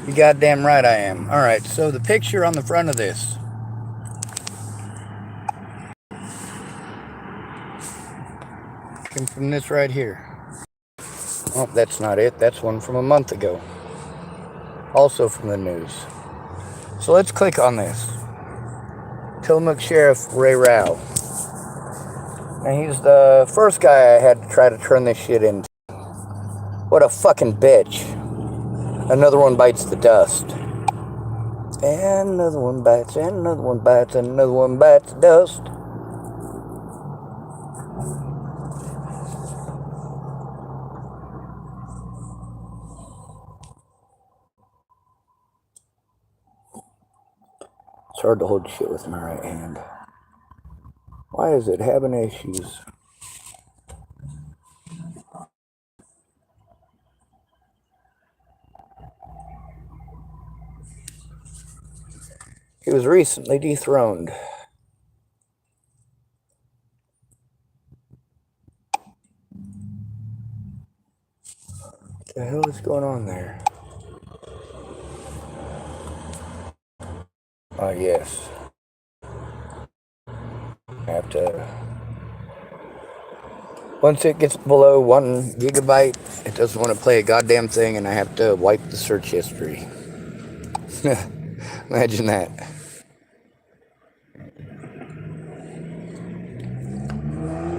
You goddamn right I am. Alright, so the picture on the front of this. Came from this right here. Oh, that's not it. That's one from a month ago. Also from the news. So let's click on this. Tillamook Sheriff Ray Rao. And he's the first guy I had to try to turn this shit into. What a fucking bitch. Another one bites the dust. And another one bites, and another one bites, and another one bites the dust. It's hard to hold shit with my right hand. Why is it having issues? He was recently dethroned. What the hell is going on there? Oh, yes. I have to... Once it gets below 1 gigabyte, it doesn't want to play a goddamn thing, and I have to wipe the search history. Imagine that.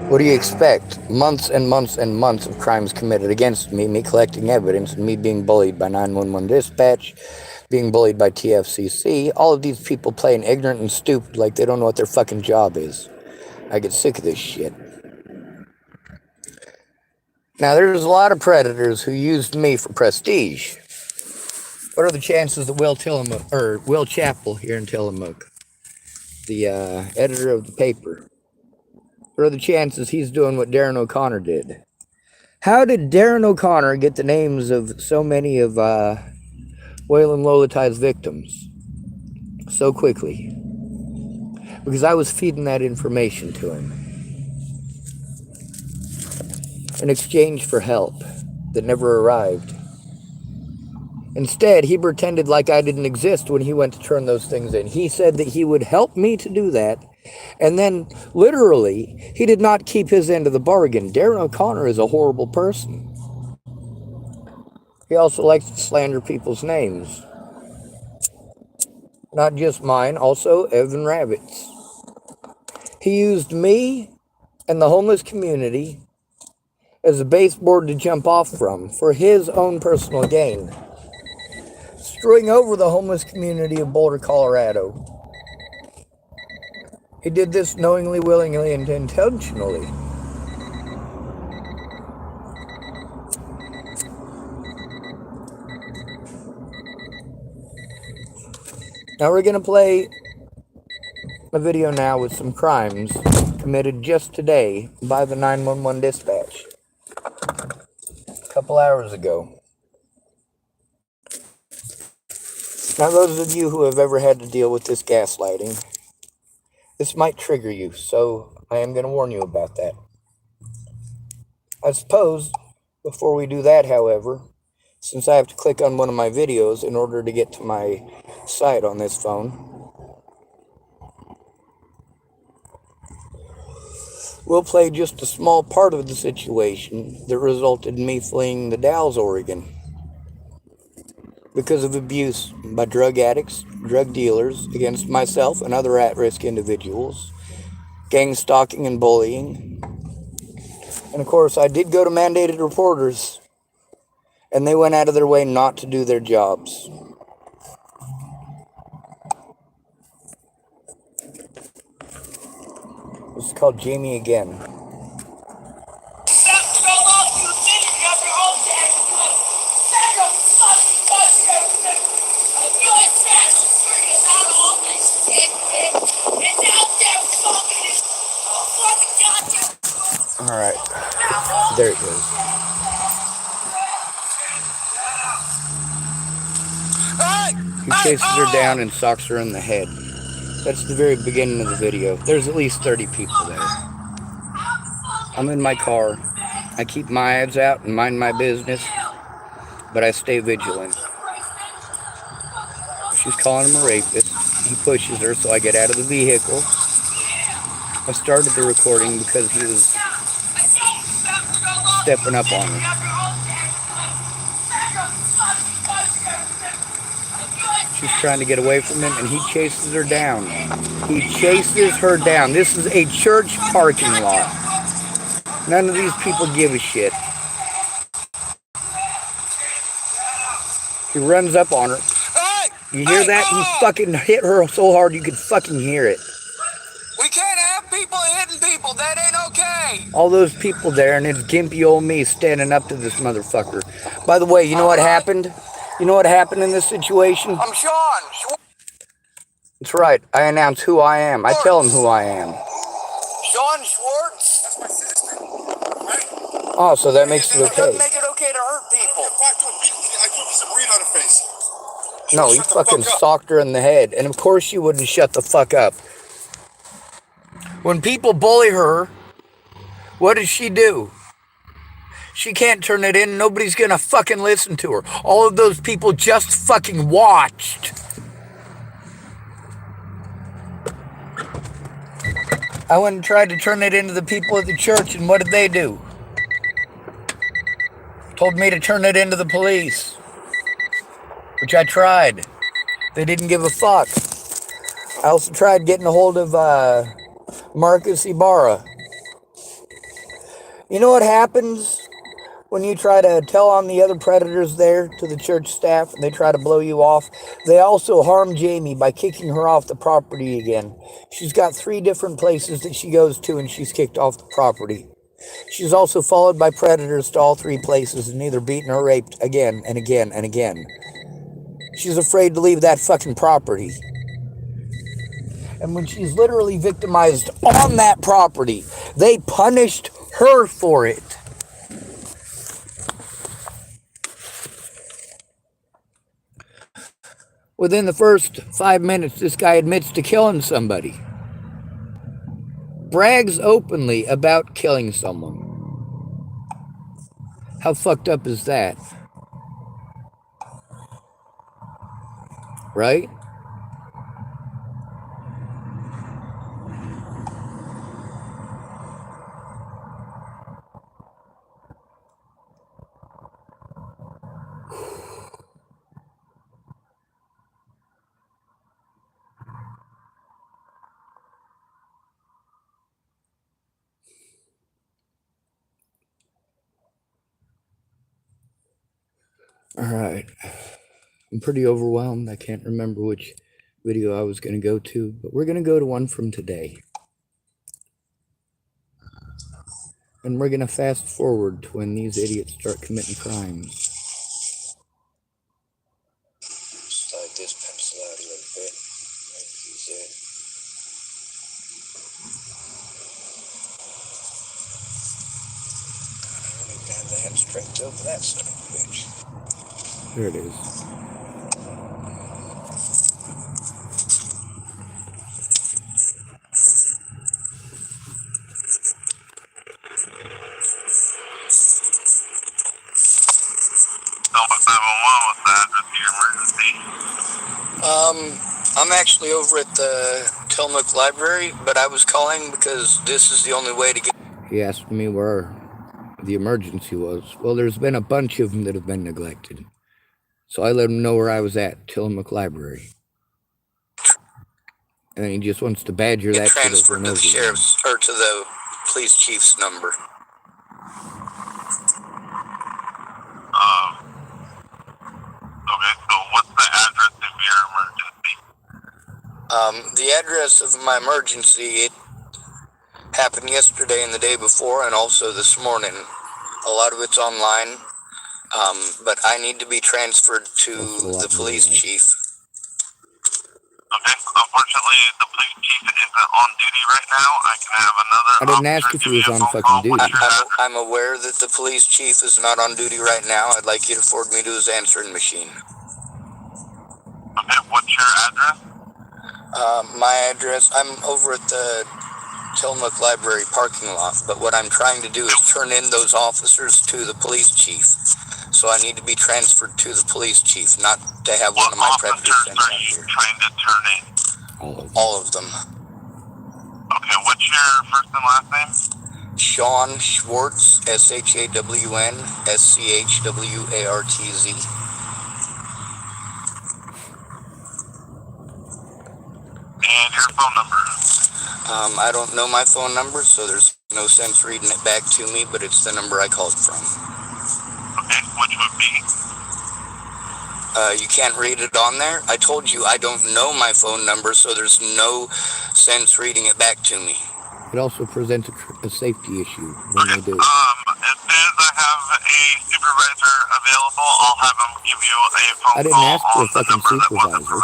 What do you expect? Months and months and months of crimes committed against me, me collecting evidence, and me being bullied by 911 dispatch, being bullied by TFCC, all of these people playing ignorant and stupid like they don't know what their fucking job is. I get sick of this shit. Now, there's a lot of predators who used me for prestige. What are the chances that Will Chappell here in Tillamook, the editor of the paper, what are the chances he's doing what Darren O'Conner did? How did Darren O'Conner get the names of so many of Waylon Lolitai's victims so quickly? Because I was feeding that information to him in exchange for help that never arrived. Instead, he pretended like I didn't exist when he went to turn those things in. He said that he would help me to do that. And then, literally, he did not keep his end of the bargain. Darren O'Conner is a horrible person. He also likes to slander people's names. Not just mine, also Evan Rabbit's. He used me and the homeless community as a baseboard to jump off from for his own personal gain. Screwing over the homeless community of Boulder, Colorado. He did this knowingly, willingly, and intentionally. Now we're going to play a video now with some crimes committed just today by the 911 dispatch. A couple hours ago. Now, those of you who have ever had to deal with this gaslighting, this might trigger you, so I am going to warn you about that. I suppose, before we do that, however, since I have to click on one of my videos in order to get to my site on this phone, we'll play just a small part of the situation that resulted in me fleeing the Dalles, Oregon, because of abuse by drug addicts, drug dealers against myself and other at-risk individuals, gang stalking and bullying. And of course, I did go to mandated reporters, and they went out of their way not to do their jobs. This is called Jamie Again. Alright, there it goes. He chases her down and socks her in the head. That's the very beginning of the video. There's at least 30 people there. I'm in my car. I keep my eyes out and mind my business, but I stay vigilant. She's calling him a rapist. He pushes her, so I get out of the vehicle. I started the recording because he was stepping up on her. She's trying to get away from him, and he chases her down. He chases her down. This is a church parking lot. None of these people give a shit. He runs up on her. You hear that? He fucking hit her so hard you could fucking hear it. We can't have people hitting people. That ain't okay. All those people there, and it's gimpy old me standing up to this motherfucker. By the way, you know what happened? You know what happened in this situation? I'm Sean. That's right. I announce who I am. I tell him who I am. Sean Schwartz. That's my sister. Right? Oh, so that makes it That okay. doesn't make it okay to hurt people. I took some breed on her face. No, he fucking socked her in the head. And of course she wouldn't shut the fuck up. When people bully her, what does she do? She can't turn it in. Nobody's gonna fucking listen to her. All of those people just fucking watched. I went and tried to turn it into the people at the church, and what did they do? Told me to turn it into the police. Which I tried. They didn't give a fuck. I also tried getting a hold of Marcus Ibarra. You know what happens when you try to tell on the other predators there to the church staff and they try to blow you off? They also harm Jamie by kicking her off the property again. She's got 3 different places that she goes to and she's kicked off the property. She's also followed by predators to all 3 places and either beaten or raped again and again and again. She's afraid to leave that fucking property. And when she's literally victimized on that property, they punished her for it. Within the first 5 minutes, this guy admits to killing somebody. Brags openly about killing someone. How fucked up is that? Right? All right. I'm pretty overwhelmed. I can't remember which video I was going to go to, but we're going to go to one from today. And we're going to fast forward to when these idiots start committing crimes. Slide this pencil out a little bit. Use it. I don't even have the hand strength over that son of a bitch. There it is. I'm actually over at the Tillamook Library, but I was calling because this is the only way to get... He asked me where the emergency was. Well, there's been a bunch of them that have been neglected. So I let him know where I was at, Tillamook Library. And he just wants to badger that shit over and over. Transferred to the sheriff's, or to the police chief's number. Okay, so what's the address of your emergency? The address of my emergency, it happened yesterday and the day before, and also this morning. A lot of it's online, but I need to be transferred to the police chief. Okay, unfortunately, the police chief isn't on duty right now. I can have another... I didn't ask if he was on fucking duty. I'm aware that the police chief is not on duty right now. I'd like you to forward me to his answering machine. Okay, what's your address? My address, I'm over at the Tillamook Library parking lot, but what I'm trying to do is turn in those officers to the police chief. So I need to be transferred to the police chief, not to have one of my predators sent out here. What officers are you trying to turn in? All of them. Okay, what's your first and last name? Sean Schwartz, SHAWN, SCHWARTZ. And your phone number? I don't know my phone number, so there's no sense reading it back to me, but it's the number I called from. Okay, which would be? You can't read it on there? I told you I don't know my phone number, so there's no sense reading it back to me. It also presents a safety issue when they do. As soon as I have a supervisor available, I'll have him give you a phone call. I didn't ask for a fucking supervisor.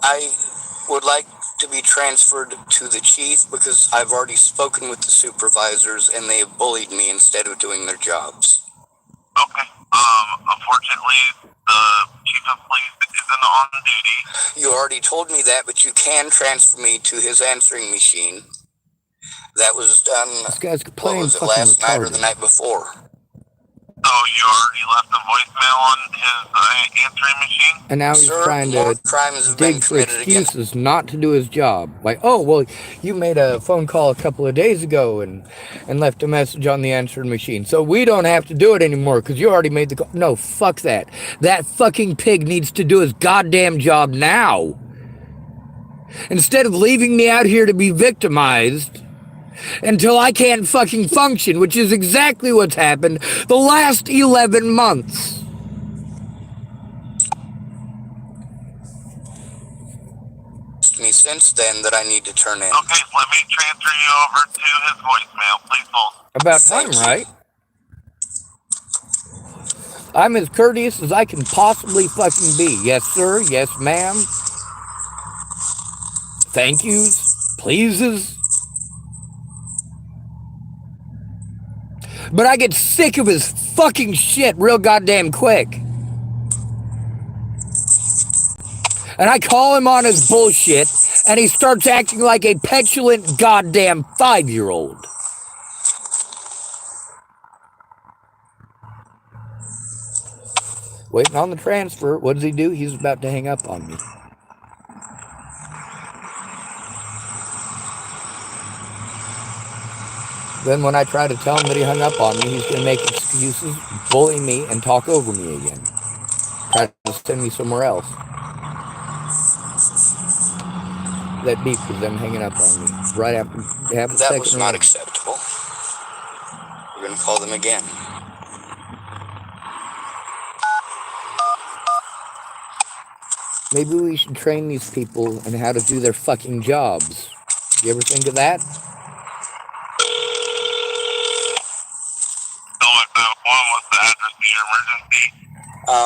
I would like to be transferred to the chief because I've already spoken with the supervisors and they have bullied me instead of doing their jobs. Okay. Unfortunately, the chief of police isn't on duty. You already told me that, but you can transfer me to his answering machine. That was done, This guy's what playing was it, fucking last night or retarded. the night before? So you already left a voicemail on his answering machine? And now he's Sir, trying more to crimes have been dig for committed against excuses not to do his job. Like, oh, well, you made a phone call a couple of days ago and left a message on the answering machine. So we don't have to do it anymore because you already made the call. No, fuck that. That fucking pig needs to do his goddamn job now. Instead of leaving me out here to be victimized until I can't fucking function, which is exactly what's happened the last 11 months. me since then that I need to turn in. Okay, let me transfer you over to his voicemail. Please hold. About time, right? I'm as courteous as I can possibly fucking be. Yes, sir. Yes, ma'am. Thank yous. Pleases. But I get sick of his fucking shit real goddamn quick. And I call him on his bullshit, and he starts acting like a petulant goddamn 5-year-old. Waiting on the transfer. What does he do? He's about to hang up on me. Then when I try to tell him that he hung up on me, he's going to make excuses, bully me, and talk over me again. Try to send me somewhere else. That beep was them hanging up on me. Right after half a second. That was not acceptable. We're going to call them again. Maybe we should train these people in how to do their fucking jobs. You ever think of that? What's the address to your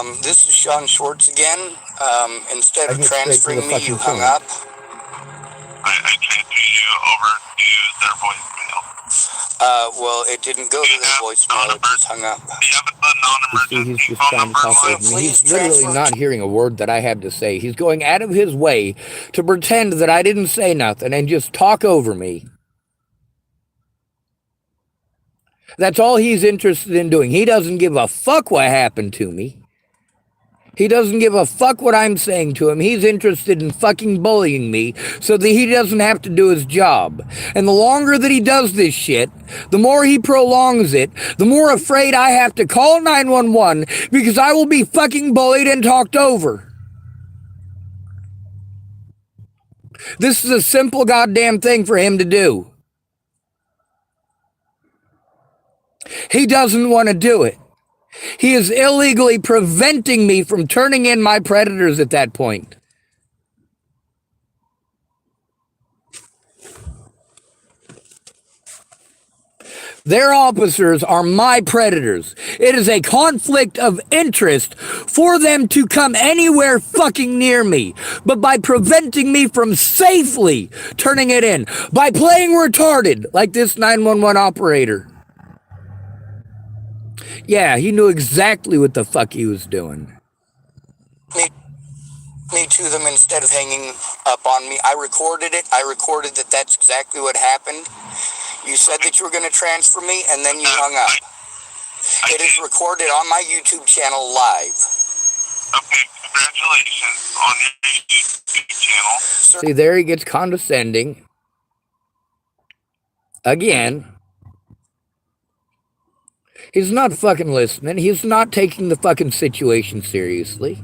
emergency? This is Sean Schwartz again. Instead of I get straight to transferring the me, you fucking hung point. up. I transferred you over to their voicemail. Well, it didn't go to their voicemail, it just hung up. Do you have a You see, non-emergency he's just phone trying to number? talk over me. He's literally not hearing a word that I have to say. He's going out of his way to pretend that I didn't say nothing and just talk over me. That's all he's interested in doing. He doesn't give a fuck what happened to me. He doesn't give a fuck what I'm saying to him. He's interested in fucking bullying me so that he doesn't have to do his job. And the longer that he does this shit, the more he prolongs it, the more afraid I have to call 911 because I will be fucking bullied and talked over. This is a simple goddamn thing for him to do. He doesn't want to do it. He is illegally preventing me from turning in my predators at that point. Their officers are my predators. It is a conflict of interest for them to come anywhere fucking near me. But by preventing me from safely turning it in, by playing retarded like this 911 operator. Yeah, he knew exactly what the fuck he was doing. Me me to them instead of hanging up on me. I recorded it. I recorded that that's exactly what happened. You said that you were going to transfer me, and then you hung up. It is recorded on my YouTube channel live. Okay, congratulations on your YouTube channel. See, there he gets condescending. Again. He's not fucking listening. He's not taking the fucking situation seriously.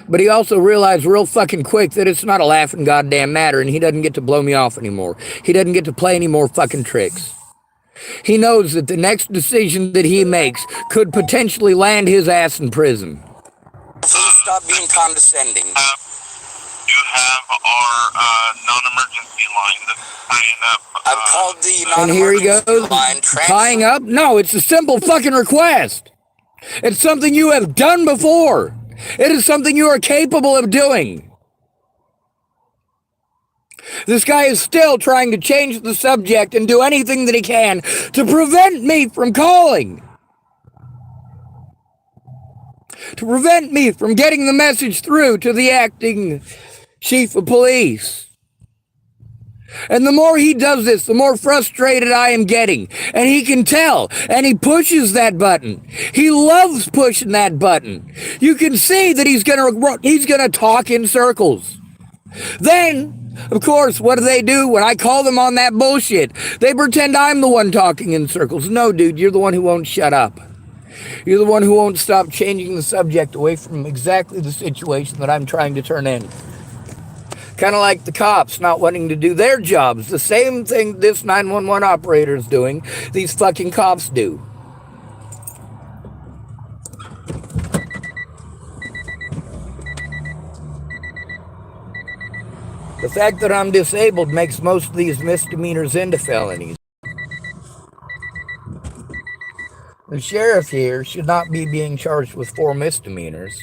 But he also realized real fucking quick that it's not a laughing goddamn matter, and he doesn't get to blow me off anymore. He doesn't get to play any more fucking tricks. He knows that the next decision that he makes could potentially land his ass in prison. Please stop being condescending. You have our non-emergency line that's tying up. I've called the And here he non-emergency goes, line. tying up? No, it's a simple fucking request. It's something you have done before. It is something you are capable of doing. This guy is still trying to change the subject and do anything that he can to prevent me from calling. To prevent me from getting the message through to the acting chief of police. And the more he does this, the more frustrated I am getting. And he can tell. And he pushes that button. He loves pushing that button. You can see that he's gonna talk in circles. Then, of course, what do when I call them on that bullshit? They pretend I'm the one talking in circles. No, dude, you're the one who won't shut up. You're the one who won't stop changing the subject away from exactly the situation that I'm trying to turn in. Kind of like the cops not wanting to do their jobs. The same thing this 911 operator is doing, these fucking cops do. The fact that I'm disabled makes most of these misdemeanors into felonies. The sheriff here should not be being charged with 4 misdemeanors.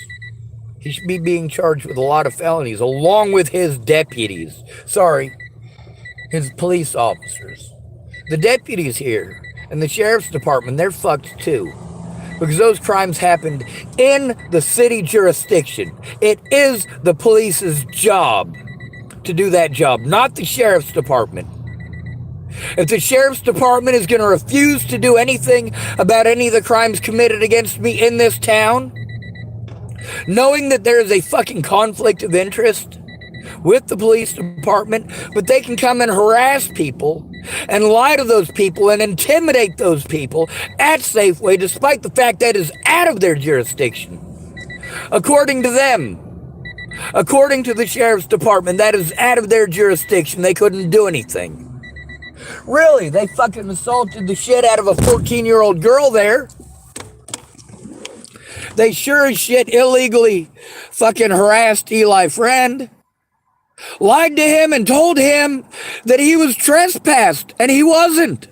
He should be being charged with a lot of felonies, along with his deputies. Sorry, his police officers. The deputies here and the sheriff's department, they're fucked too. Because those crimes happened in the city jurisdiction. It is the police's job to do that job, not the sheriff's department. If the sheriff's department is going to refuse to do anything about any of the crimes committed against me in this town, knowing that there is a fucking conflict of interest with the police department, but they can come and harass people and lie to those people and intimidate those people at Safeway, despite the fact that is out of their jurisdiction. According to them, according to the sheriff's department, that is out of their jurisdiction. They couldn't do anything. Really, they fucking assaulted the shit out of a 14-year-old girl there. They sure as shit illegally fucking harassed Eli Friend. Lied to him and told him that he was trespassed, and he wasn't.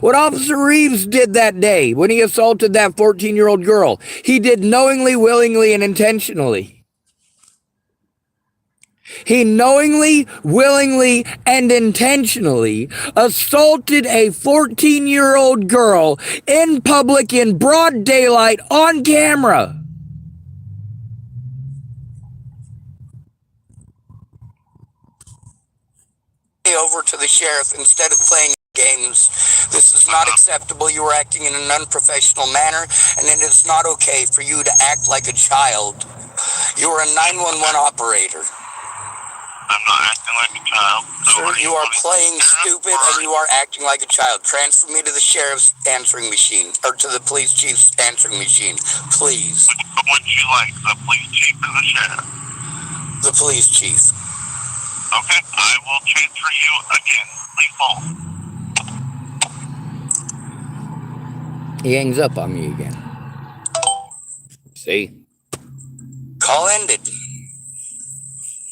What Officer Reeves did that day when he assaulted that 14-year-old girl, he did knowingly, willingly, and intentionally. He knowingly, willingly, and intentionally assaulted a 14-year-old girl in public in broad daylight on camera. Over to the sheriff instead of playing games. This is not acceptable. You are acting in an unprofessional manner, and it is not okay for you to act like a child. You are a 911 operator. I'm not acting like a child. Sir, you are playing stupid and you are acting like a child. Transfer me to the sheriff's answering machine, or to the police chief's answering machine, please. What would you like, the police chief or the sheriff? The police chief. Okay, I will transfer you again. Please hold. He hangs up on me again. See? Call ended.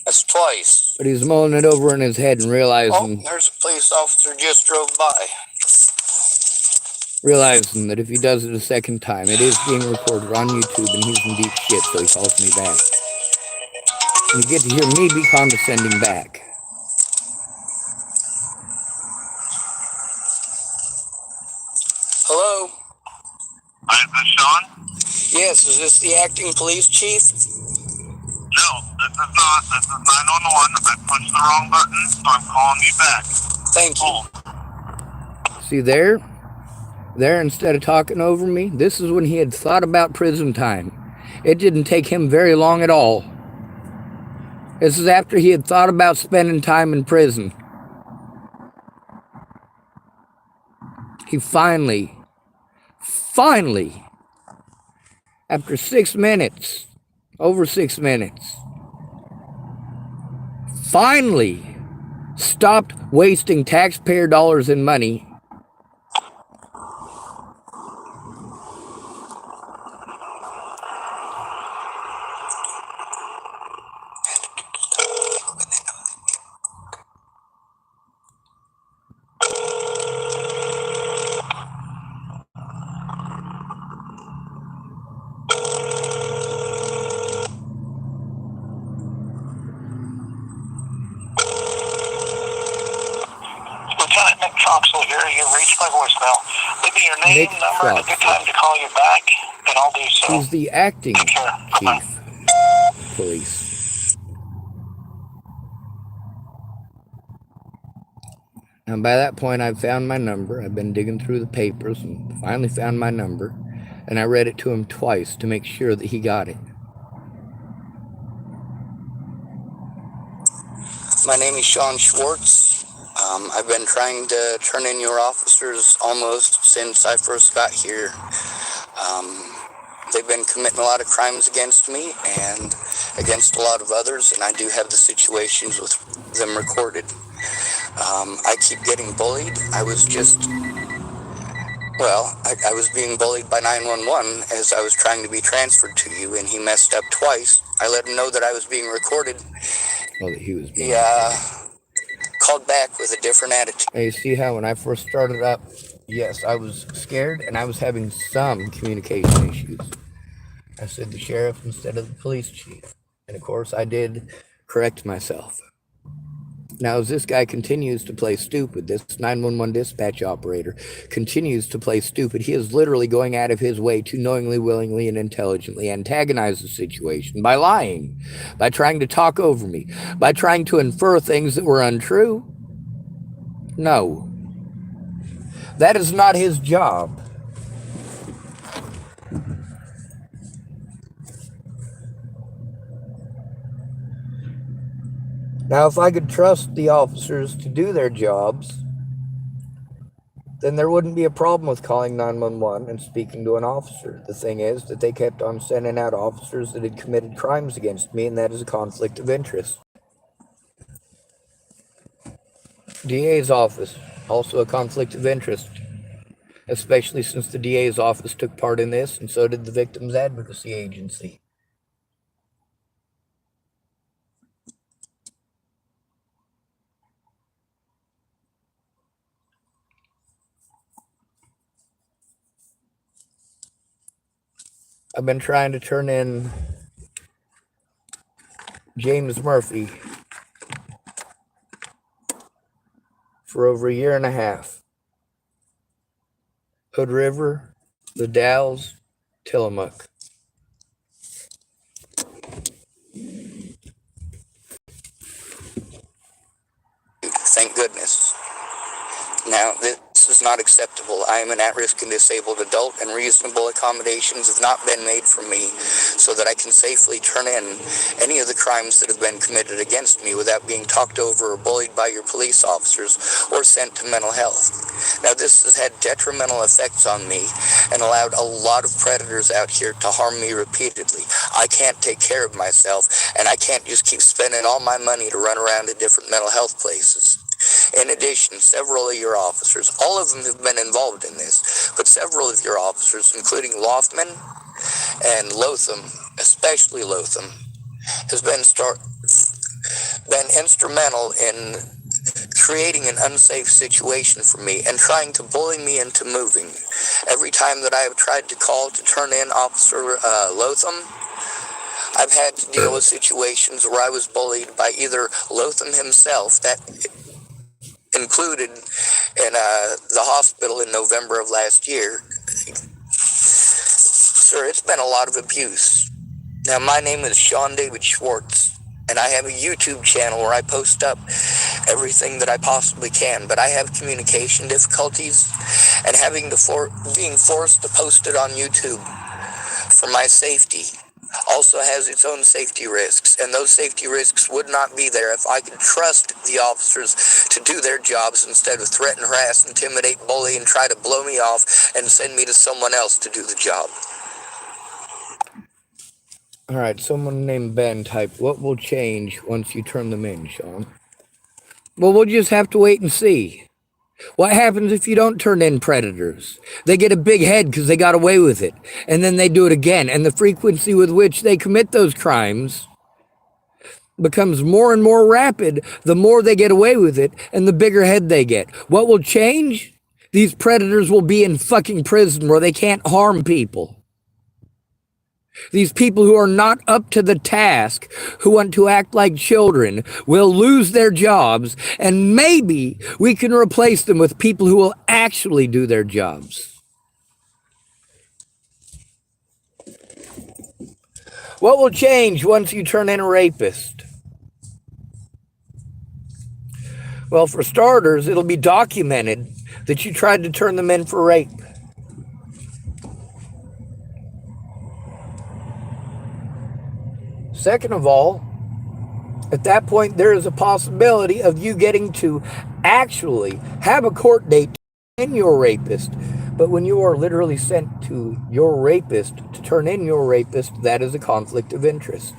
That's twice. But he's mulling it over in his head and realizing... Oh, there's a police officer just drove by. Realizing that if he does it a second time, it is being recorded on YouTube and he's in deep shit, so he calls me back. And you get to hear me be condescending back. Hello? Sean? Yes, is this the acting police chief? No, this is not. This is 911. I punched the wrong button, so I'm calling you back. Thank you. See there, instead of talking over me, this is when he had thought about prison time. It didn't take him very long at all. This is after he had thought about spending time in prison. He finally, after 6 minutes, over 6 minutes, finally stopped wasting taxpayer dollars and money Lieutenant Nick Troxel here. You reached my voicemail. Leave me your name, Nick number, and a good Troxel. time to call you back, and I'll do so. He's the acting Take care. Bye-bye. chief police. And by that point, I've found my number. I've been digging through the papers and finally found my number. And I read it to him twice to make sure that he got it. My name is Sean Schwartz. I've been trying to turn in your officers almost since I first got here. They've been committing a lot of crimes against me and against a lot of others, and I do have the situations with them recorded. I keep getting bullied. I was being bullied by 911 as I was trying to be transferred to you, and he messed up twice. I let him know that I was being recorded. Well, that he was being Called back with a different attitude. Hey, see how when I first started up, yes, I was scared and I was having some communication issues. I said the sheriff instead of the police chief. And of course, I did correct myself. Now, as this guy continues to play stupid, this 911 dispatch operator continues to play stupid, he is literally going out of his way to knowingly, willingly, and intelligently antagonize the situation by lying, by trying to talk over me, by trying to infer things that were untrue. No. That is not his job. Now, if I could trust the officers to do their jobs, then there wouldn't be a problem with calling 911 and speaking to an officer. The thing is that they kept on sending out officers that had committed crimes against me, and that is a conflict of interest. DA's office, also a conflict of interest, especially since the DA's office took part in this, and so did the Victims Advocacy Agency. I've been trying to turn in James Murphy for over a year and a half. Hood River, the Dalles, Tillamook. Thank goodness. Now, this is not acceptable. I am an at-risk and disabled adult, and reasonable accommodations have not been made for me so that I can safely turn in any of the crimes that have been committed against me without being talked over or bullied by your police officers or sent to mental health. Now, this has had detrimental effects on me and allowed a lot of predators out here to harm me repeatedly. I can't take care of myself, and I can't just keep spending all my money to run around to different mental health places. In addition, several of your officers, all of them have been involved in this, but several of your officers, including Lothman and Lotham, especially Lotham, has been instrumental in creating an unsafe situation for me and trying to bully me into moving. Every time that I have tried to call to turn in Officer Lotham, I've had to deal with situations where I was bullied by either Lotham himself, that included in the hospital in November of last year. sir, it's been a lot of abuse. Now, my name is Sean David Schwartz, and I have a YouTube channel where I post up everything that I possibly can, but I have communication difficulties, and being forced to post it on YouTube for my safety also has its own safety risks, and those safety risks would not be there if I could trust the officers to do their jobs instead of threaten, harass, intimidate, bully, and try to blow me off and send me to someone else to do the job. All right, someone named Ben typed, what will change once you turn them in, Sean? Well, we'll just have to wait and see. What happens if you don't turn in predators? They get a big head because they got away with it, and then they do it again, and the frequency with which they commit those crimes becomes more and more rapid the more they get away with it, and the bigger head they get. What will change? These predators will be in fucking prison where they can't harm people. These people who are not up to the task, who want to act like children, will lose their jobs, and maybe we can replace them with people who will actually do their jobs. What will change once you turn in a rapist? Well, for starters, it'll be documented that you tried to turn them in for rape. Second of all, at that point, there is a possibility of you getting to actually have a court date to turn in your rapist. But when you are literally sent to your rapist to turn in your rapist, that is a conflict of interest.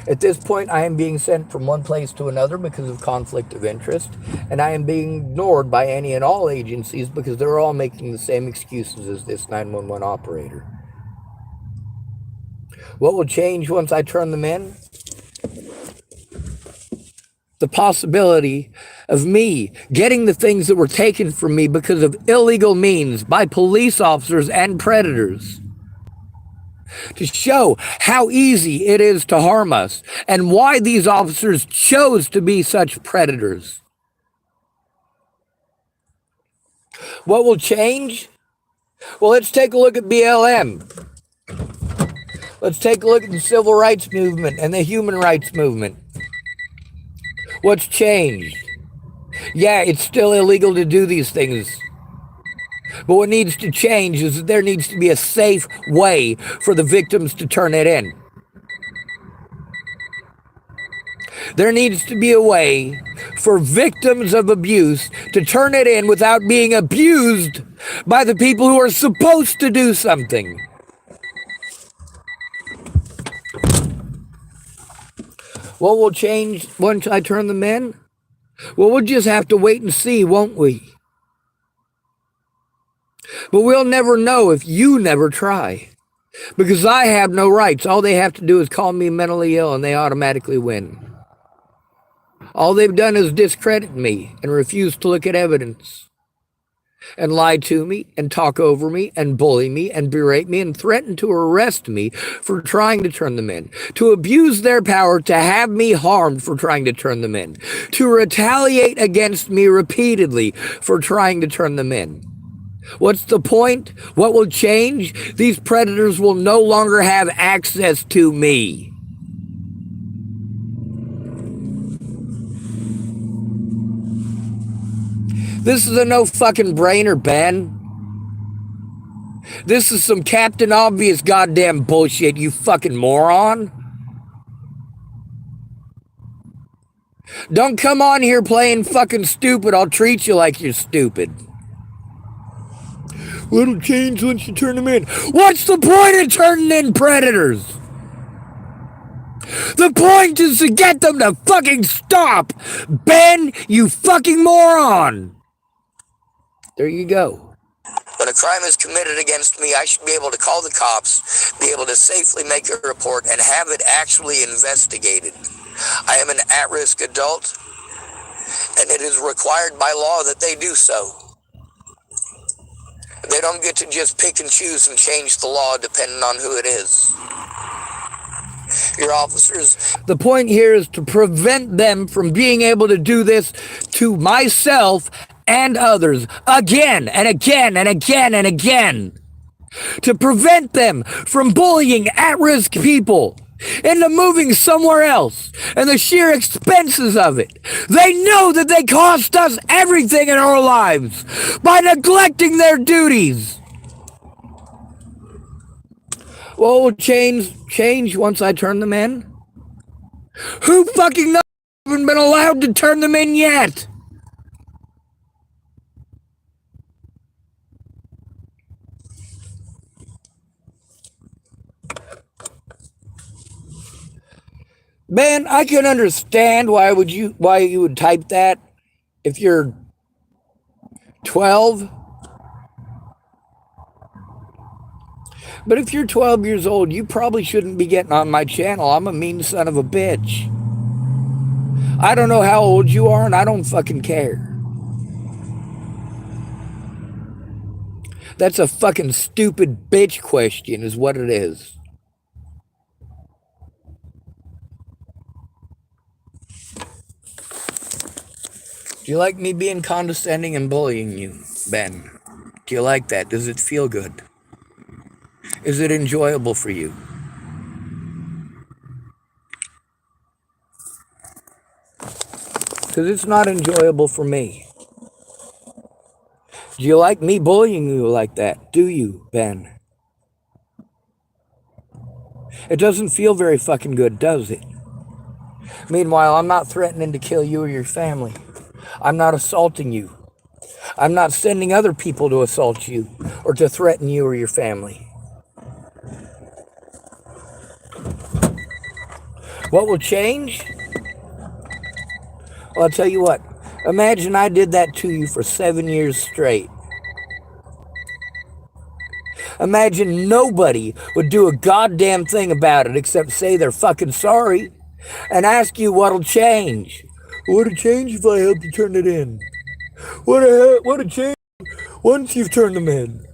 At this point, I am being sent from one place to another because of conflict of interest, and I am being ignored by any and all agencies because they're all making the same excuses as this 911 operator. What will change once I turn them in? The possibility of me getting the things that were taken from me because of illegal means by police officers and predators, to show how easy it is to harm us and why these officers chose to be such predators. What will change? Well, let's take a look at BLM. Let's take a look at the civil rights movement and the human rights movement. What's changed? Yeah, it's still illegal to do these things. But what needs to change is that there needs to be a safe way for the victims to turn it in. There needs to be a way for victims of abuse to turn it in without being abused by the people who are supposed to do something. What will change once I turn them in? Well, we'll just have to wait and see, won't we? But we'll never know if you never try. Because I have no rights. All they have to do is call me mentally ill and they automatically win. All they've done is discredit me and refuse to look at evidence. And lie to me and talk over me and bully me and berate me and threaten to arrest me for trying to turn them in, to abuse their power to have me harmed for trying to turn them in, to retaliate against me repeatedly for trying to turn them in. What's the point? What will change? These predators will no longer have access to me. This is a no fucking brainer, Ben. This is some Captain Obvious goddamn bullshit, you fucking moron. Don't come on here playing fucking stupid. I'll treat you like you're stupid. What'll change once you turn them in? What's the point of turning in predators? The point is to get them to fucking stop. Ben, you fucking moron. There you go. When a crime is committed against me, I should be able to call the cops, be able to safely make a report, and have it actually investigated. I am an at-risk adult, and it is required by law that they do so. They don't get to just pick and choose and change the law depending on who it is. Your officers... The point here is to prevent them from being able to do this to myself and others again and again and again and again. to prevent them from bullying at-risk people into moving somewhere else and the sheer expenses of it. They know that they cost us everything in our lives by neglecting their duties. What will change once I turn them in? Who fucking knows? I haven't been allowed to turn them in yet. Man, I can understand why you would type that if you're 12. But if you're 12 years old, you probably shouldn't be getting on my channel. I'm a mean son of a bitch. I don't know how old you are, and I don't fucking care. That's a fucking stupid bitch question is what it is. Do you like me being condescending and bullying you, Ben? Do you like that? Does it feel good? Is it enjoyable for you? Because it's not enjoyable for me. Do you like me bullying you like that? Do you, Ben? It doesn't feel very fucking good, does it? Meanwhile, I'm not threatening to kill you or your family. I'm not assaulting you. I'm not sending other people to assault you or to threaten you or your family. What will change? Well, I'll tell you what. Imagine I did that to you for 7 years straight. Imagine nobody would do a goddamn thing about it except say they're fucking sorry and ask you what'll change. What'll change if I help you turn it in? What'll change once you've turned them in?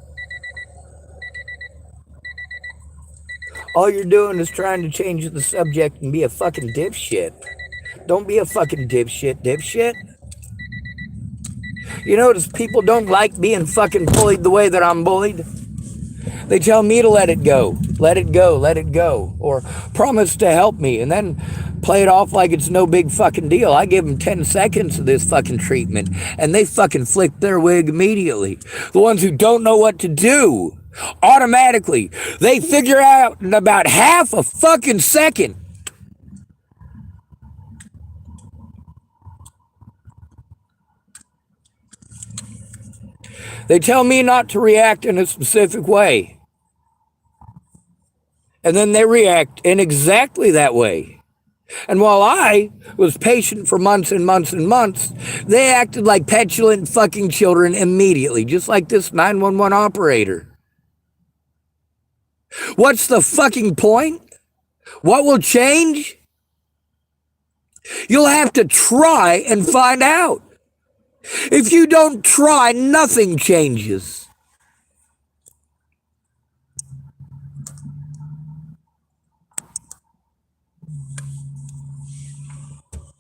All you're doing is trying to change the subject and be a fucking dipshit. Don't be a fucking dipshit. You notice people don't like being fucking bullied the way that I'm bullied? They tell me to let it go, or promise to help me, and then play it off like it's no big fucking deal. I give them 10 seconds of this fucking treatment, and they fucking flick their wig immediately. The ones who don't know what to do, automatically, they figure out in about half a fucking second. They tell me not to react in a specific way. And then they react in exactly that way. And while I was patient for months and months and months, they acted like petulant fucking children immediately, just like this 911 operator. What's the fucking point? What will change? You'll have to try and find out. If you don't try, nothing changes.